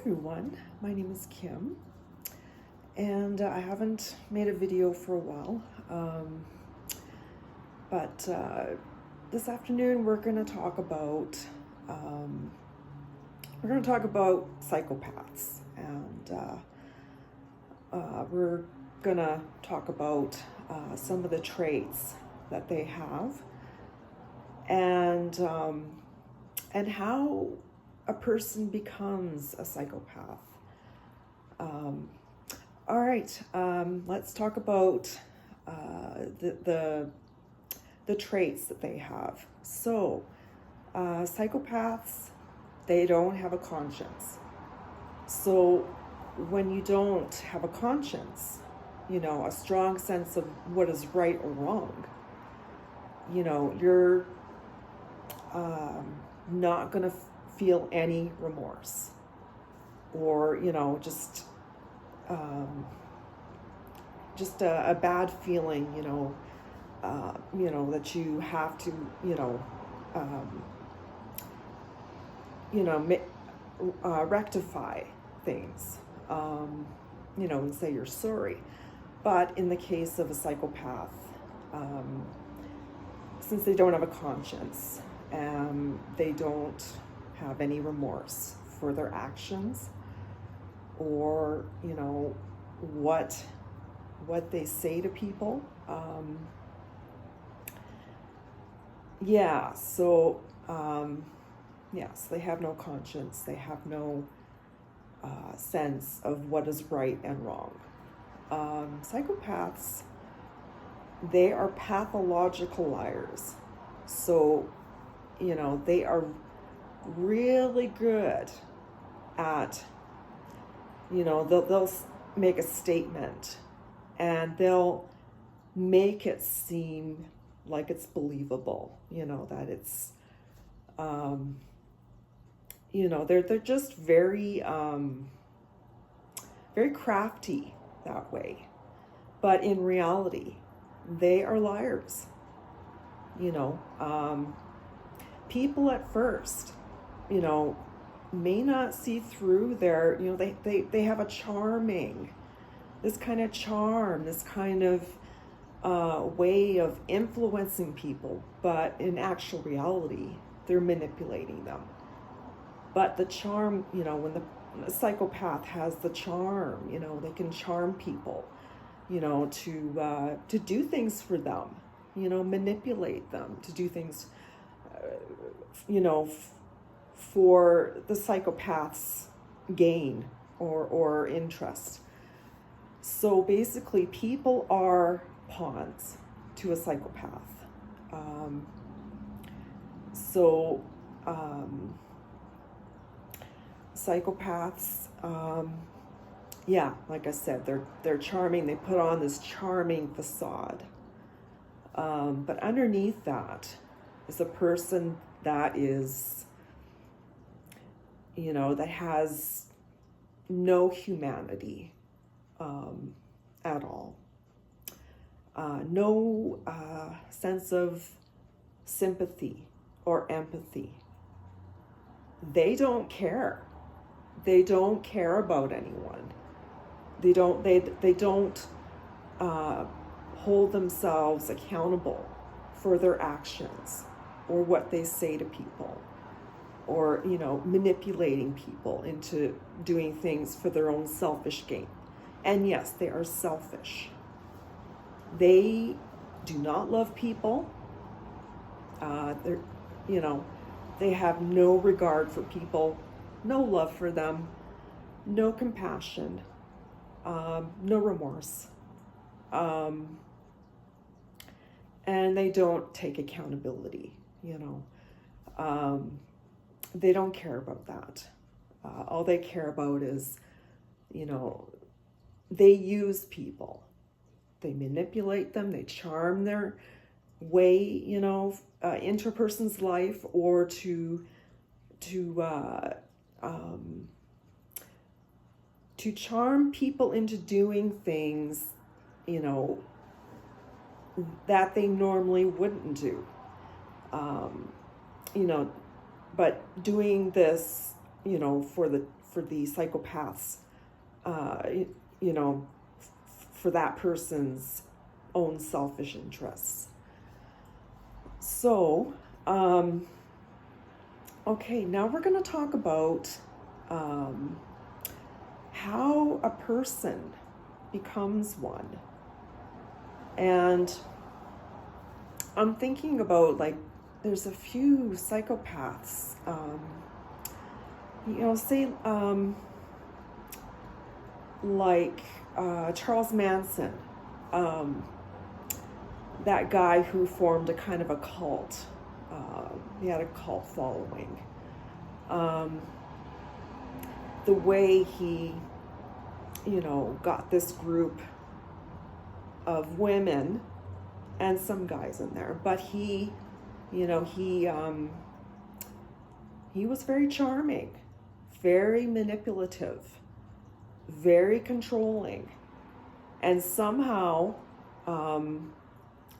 everyone, my name is Kim, and I haven't made a video for a while, but this afternoon we're going to talk about psychopaths, and we're going to talk about some of the traits that they have, and how a person becomes a psychopath. All right, let's talk about the traits that they have. So, psychopaths, they don't have a conscience. So, when you don't have a conscience, a strong sense of what is right or wrong, you're not going to feel any remorse, or just a bad feeling, that you have to rectify things, and say you're sorry. But in the case of a psychopath, since they don't have a conscience, they don't have any remorse for their actions, or what they say to people. Yes, they have no conscience. They have no sense of what is right and wrong. Psychopaths, they are pathological liars. So, they are really good at, they'll make a statement and they'll make it seem like it's believable, that it's, they're just very, very crafty that way. But in reality, they are liars. People at first, may not see through their, they have a this kind of charm, this kind of way of influencing people, but in actual reality, they're manipulating them. But the charm, when the psychopath has the charm, they can charm people, to do things for them, manipulate them to do things, for the psychopath's gain or interest. So basically, people are pawns to a psychopath. Psychopaths, like I said, they're charming. They put on this charming facade. But underneath that is a person that is, that has no humanity at all. No sense of sympathy or empathy. They don't care. They don't care about anyone. They don't hold themselves accountable for their actions or what they say to people, or manipulating people into doing things for their own selfish gain. And yes, they are selfish. They do not love people. They have no regard for people, no love for them, no compassion, no remorse. And they don't take accountability, they don't care about that. All they care about is, they use people. They manipulate them, they charm their way, into a person's life, or to charm people into doing things, that they normally wouldn't do. But doing this for the psychopaths, you know, for that person's own selfish interests. So, okay, now we're going to talk about how a person becomes one. And I'm thinking about, like, there's a few psychopaths, say, like Charles Manson, that guy who formed a kind of a cult. He had a cult following. The way he, got this group of women and some guys in there, but he was very charming, very manipulative, very controlling, and somehow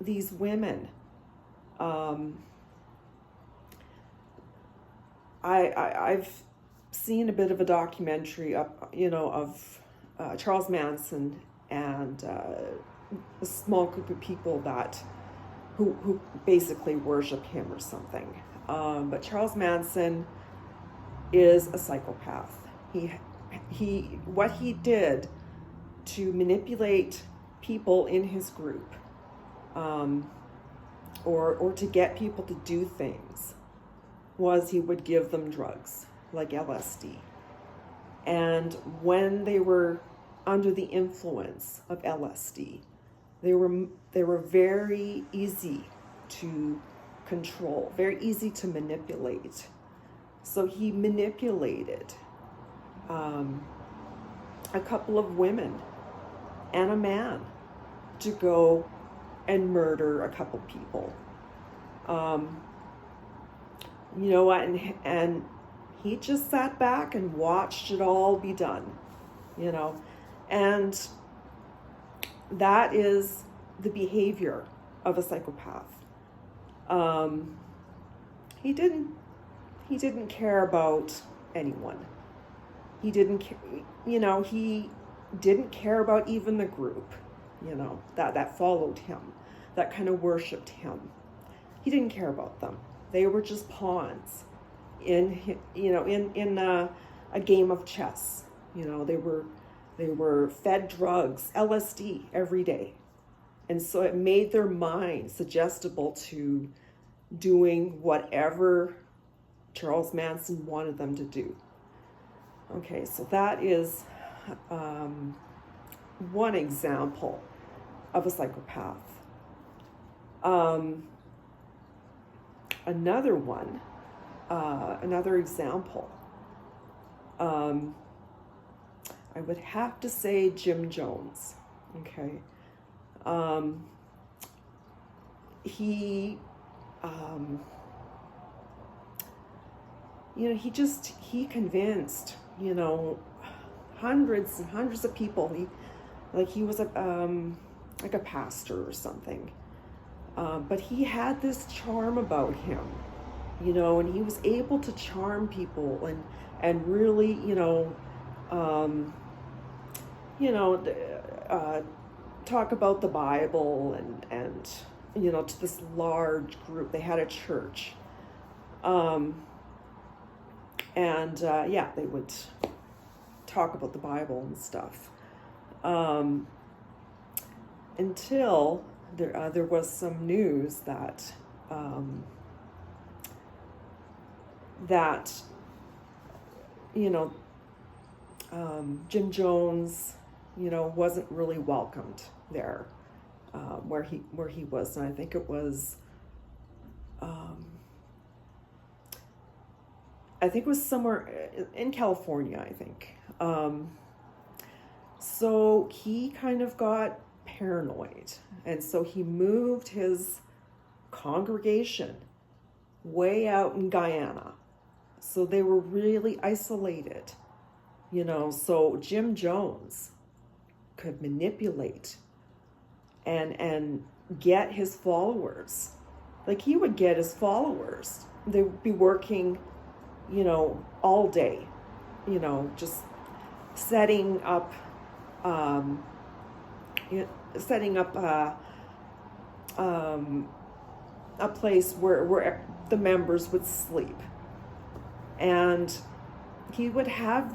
these women, I've seen a bit of a documentary of Charles Manson and a small group of people who basically worship him or something. But Charles Manson is a psychopath. What he did to manipulate people in his group, or to get people to do things, was he would give them drugs like LSD. And when they were under the influence of LSD, they were very easy to control, very easy to manipulate. So he manipulated a couple of women and a man to go and murder a couple people. And he just sat back and watched it all be done, and that is the behavior of a psychopath. He didn't care about anyone. He didn't care about even the group, that followed him, that kind of worshipped him. He didn't care about them. They were just pawns in a game of chess. They were fed drugs, LSD, every day. And so it made their mind suggestible to doing whatever Charles Manson wanted them to do. Okay, so that is one example of a psychopath. Another example, I would have to say Jim Jones. Okay. He convinced, hundreds and hundreds of people. He was like a pastor or something. But he had this charm about him, and he was able to charm people and really, talk about the Bible and to this large group. They had a church. They would talk about the Bible and stuff. Until there was some news that Jim Jones, wasn't really welcomed there, where he was, and I think it was, somewhere in California, I think. So he kind of got paranoid, and so he moved his congregation way out in Guyana. So they were really isolated, so Jim Jones could manipulate and get his followers. Like, he would get his followers. They would be working you know, all day, you know, just setting up, you know, setting up a place where the members would sleep, and he would have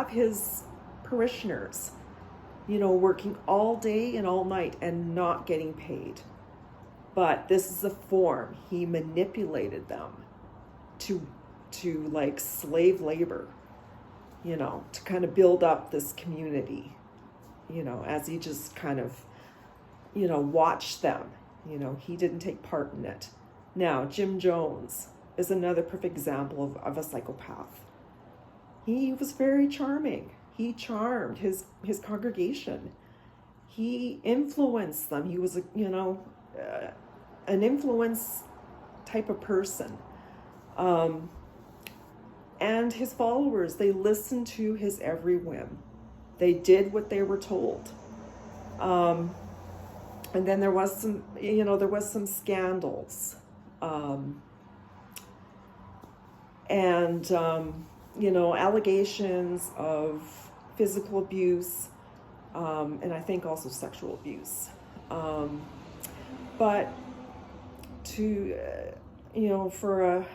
his parishioners, you know, working all day and all night and not getting paid. But this is a form. He manipulated them to like slave labor, you know, to kind of build up this community, you know, as he just kind of, you know, watched them. You know, he didn't take part in it. Now, Jim Jones is another perfect example of a psychopath. He was very charming. He charmed his congregation. He influenced them. He was, you know, an influence type of person. And his followers, they listened to his every whim. They did what they were told. And then there was some, you know, scandals. You know, allegations of physical abuse, and I think also sexual abuse. But to, you know, for a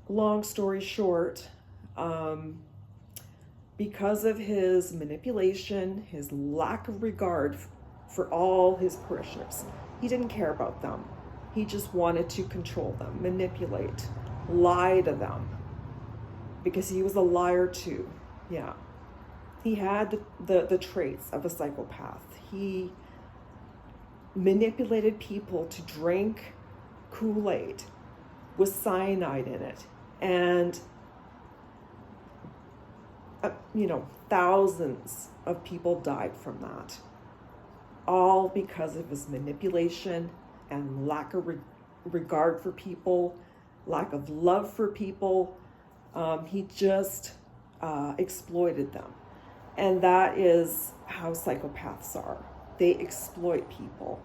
long story short, because of his manipulation, his lack of regard for all his parishioners, he didn't care about them. He just wanted to control them, manipulate, lie to them, because he was a liar too. Yeah. He had the traits of a psychopath. He manipulated people to drink Kool-Aid with cyanide in it. And, you know, thousands of people died from that. All because of his manipulation and lack of regard for people, lack of love for people. He just exploited them. And that is how psychopaths are. They exploit people.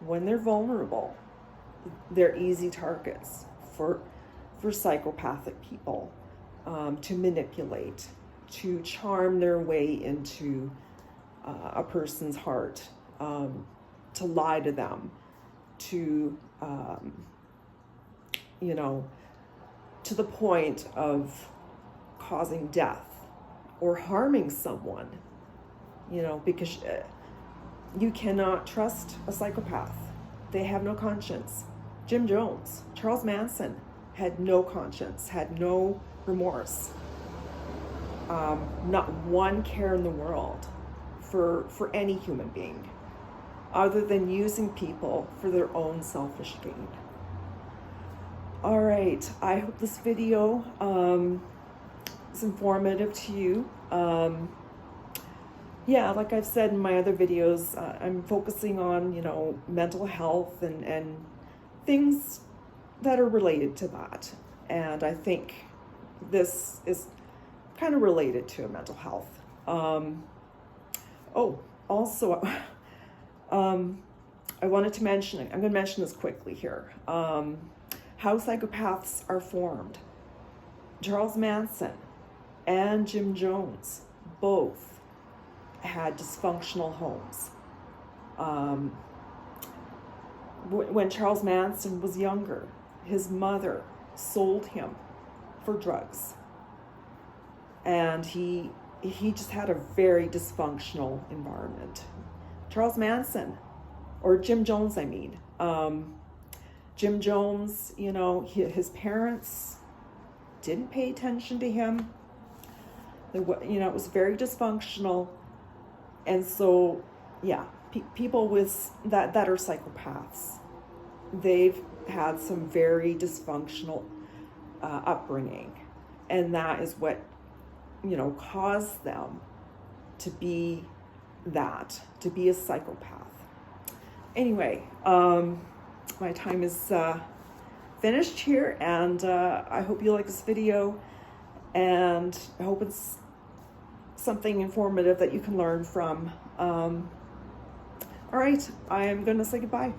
When they're vulnerable, they're easy targets for psychopathic people to manipulate, to charm their way into a person's heart, to lie to them, to, you know, to the point of causing death or harming someone, you know, because you cannot trust a psychopath. They have no conscience. Jim Jones, Charles Manson had no conscience, had no remorse, not one care in the world for any human being, other than using people for their own selfish gain. All right, I hope this video is informative to you. Yeah, like I've said in my other videos, I'm focusing on, you know, mental health and things that are related to that. And I think this is kind of related to mental health. Oh, also, I wanted to mention, I'm going to mention this quickly here, how psychopaths are formed. Charles Manson and Jim Jones both had dysfunctional homes. When Charles Manson was younger, his mother sold him for drugs. And he just had a very dysfunctional environment. Charles Manson, or Jim Jones, I mean. Jim Jones, you know, his parents didn't pay attention to him. You know, it was very dysfunctional. And so, yeah, people with that are psychopaths, they've had some very dysfunctional upbringing. And that is what, you know, caused them to be to be a psychopath. Anyway, my time is finished here, and I hope you like this video, and I hope it's something informative that you can learn from. All right, I'm going to say goodbye.